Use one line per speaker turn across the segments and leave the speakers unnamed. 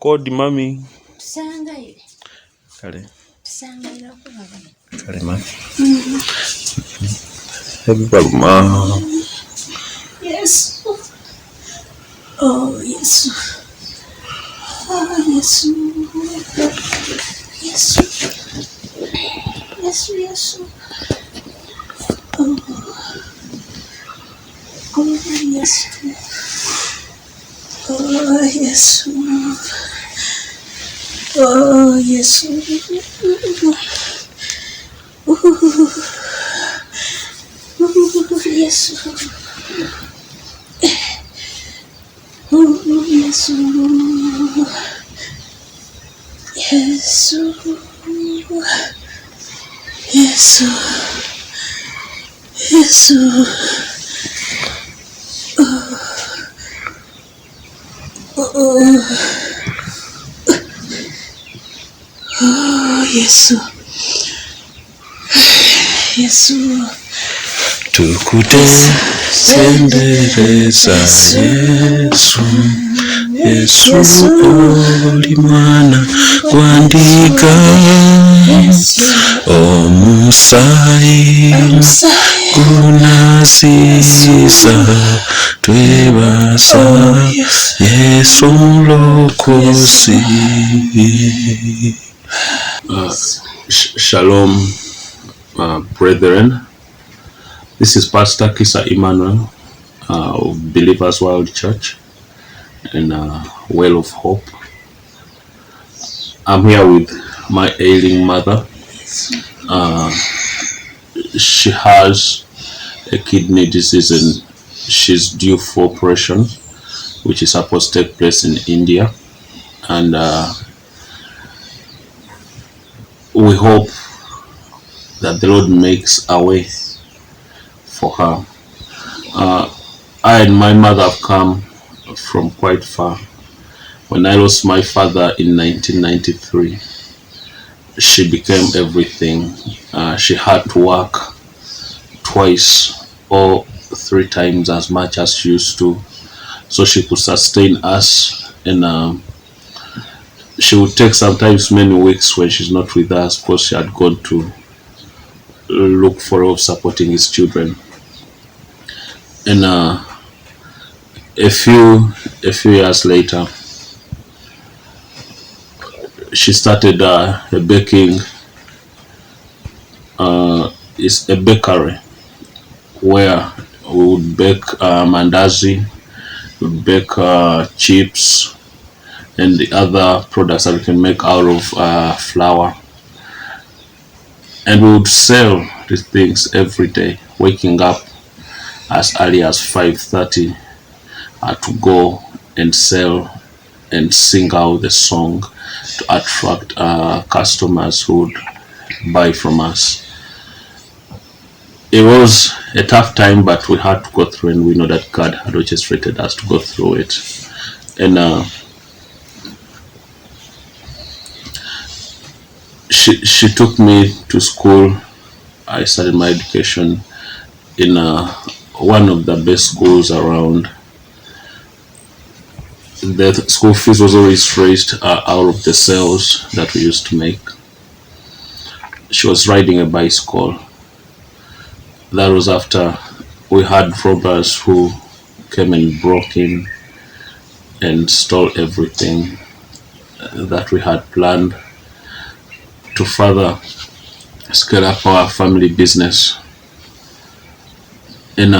Kodi mami.
Tusangaire.
Kale.
Tusangaire okulaba.
Kale mami. Ebbaluma.
Yes. Oh yes. Oh yes. Yes. Yes, yes. Oh. Oh yes. Oh yes. Oh yes. Yes. Oh yes. Yes. Yes. Yes. Oh yes. Yes.
Tukutendereza Yesu. Yesu oli mwana gwandika omusaayi gunasiisa twebaza Yesu mulokozi. Shalom, brethren. This is Pastor Kisa Emmanuel of Believers World Church and Well of Hope. I'm here with my ailing mother. She has a kidney disease and she's due for operation, which is supposed to take place in India. And we hope that the Lord makes a way for her. I and my mother have come from quite far. When I lost my father in 1993, she became everything. She had to work twice or 3 times as much as she used to, so she could sustain us. And she would take sometimes many weeks when she's not with us because she had gone to look for help supporting his children. And a few years later, she started a baking. It's a bakery where we would bake mandazi, we would bake chips, and the other products that we can make out of flour. And we would sell these things every day, waking up as early as 5:30 to go and sell and sing out the song to attract customers who would buy from us. It was a tough time, but we had to go through, and we know that God had orchestrated us to go through it. And she took me to school. I started my education in one of the best schools around. The school fees was always raised out of the sales that we used to make. She was riding a bicycle. That was after we had robbers who came and broke in and stole everything that we had planned to further scale up our family business. And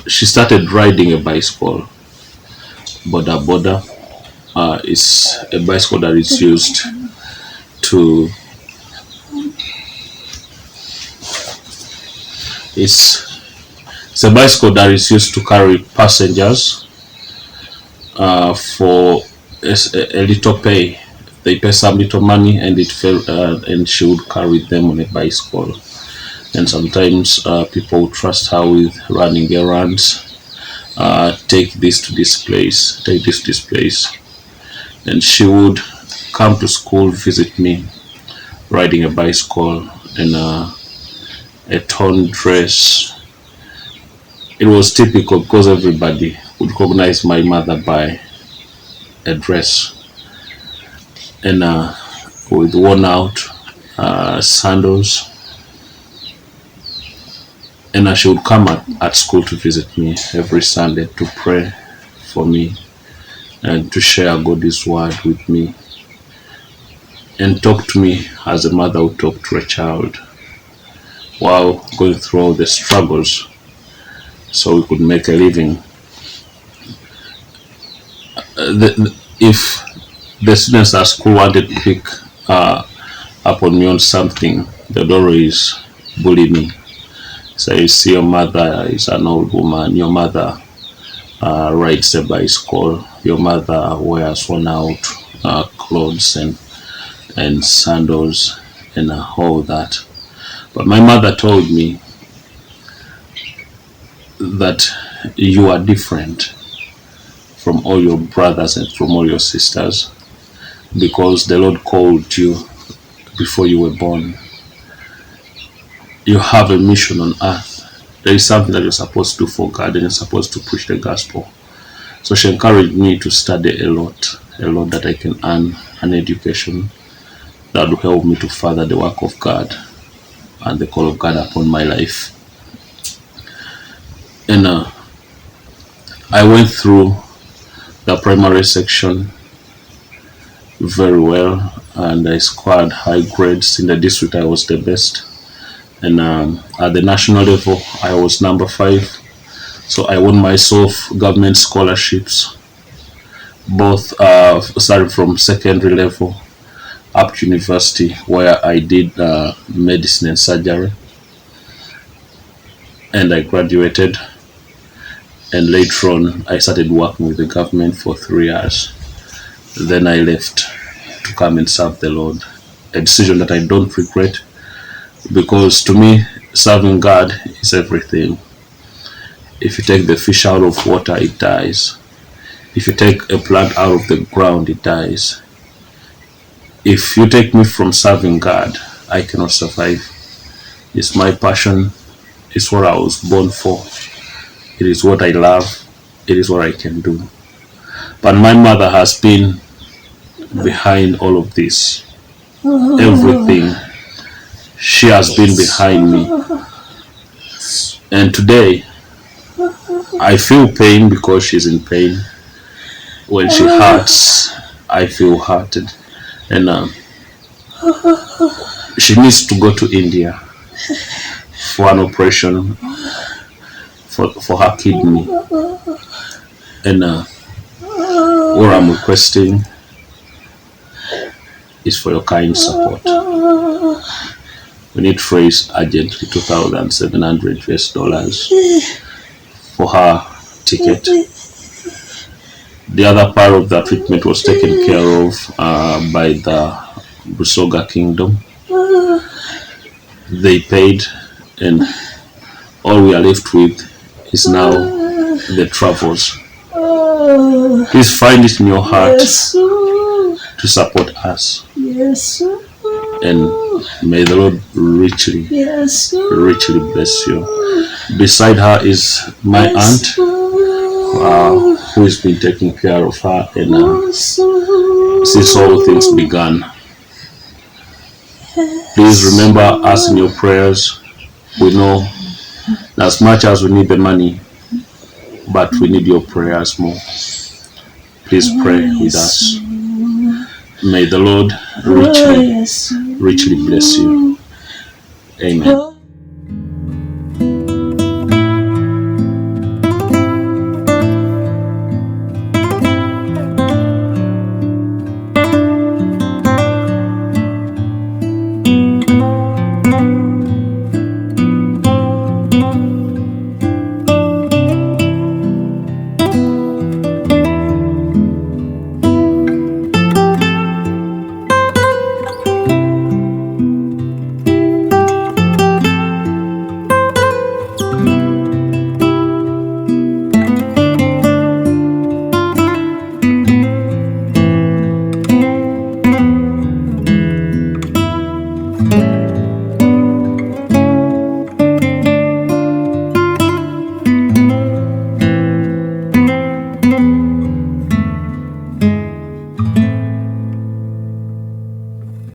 she started riding a bicycle. Boda boda is a bicycle that is used to it's a bicycle that is used to carry passengers for a little pay. They pay some little money and and she would carry them on a bicycle. And sometimes people would trust her with running errands. Take this to this place, take this to this place. And she would come to school, visit me, riding a bicycle in a torn dress. It was typical because everybody would recognize my mother by a dress. and with worn out sandals. And she would come at school to visit me every Sunday to pray for me and to share God's word with me and talk to me as a mother would talk to a child while going through all the struggles so we could make a living. If the students at school wanted to pick up on me on something, they'd always bully me. So you see, your mother is an old woman, your mother rides a bicycle, your mother wears worn out clothes and sandals and all that. But my mother told me that you are different from all your brothers and from all your sisters because the Lord called you before you were born. You have a mission on earth. There is something that you're supposed to do for God and you're supposed to preach the gospel. So she encouraged me to study a lot that I can earn an education that will help me to further the work of God and the call of God upon my life. And I went through the primary section very well, and I scored high grades. In the district, I was the best. And at the national level, I was number 5. So I won myself government scholarships, both starting from secondary level up to university, where I did medicine and surgery. And I graduated. And later on, I started working with the government for 3 years. Then I left to come and serve the Lord. A decision that I don't regret, because to me, serving God is everything. If you take the fish out of water, it dies. If you take a plant out of the ground, it dies. If you take me from serving God, I cannot survive. It's my passion. It's what I was born for. It is what I love. It is what I can do. But my mother has been behind all of this. Everything. She has been behind me. And today, I feel pain because she's in pain. When she hurts, I feel hurted. And she needs to go to India for an operation for her kidney. And what I'm requesting is for your kind support. We need to raise urgently $2,700 for her ticket. The other part of the treatment was taken care of by the Busoga Kingdom. They paid, and all we are left with is now the travels. Please find it in your heart to support us. And may the Lord richly bless you. Beside her is my aunt, who has been taking care of her, and since all things began. Please remember us in your prayers. We know as much as we need the money, but we need your prayers more. Please pray with us. May the Lord richly bless you. Amen.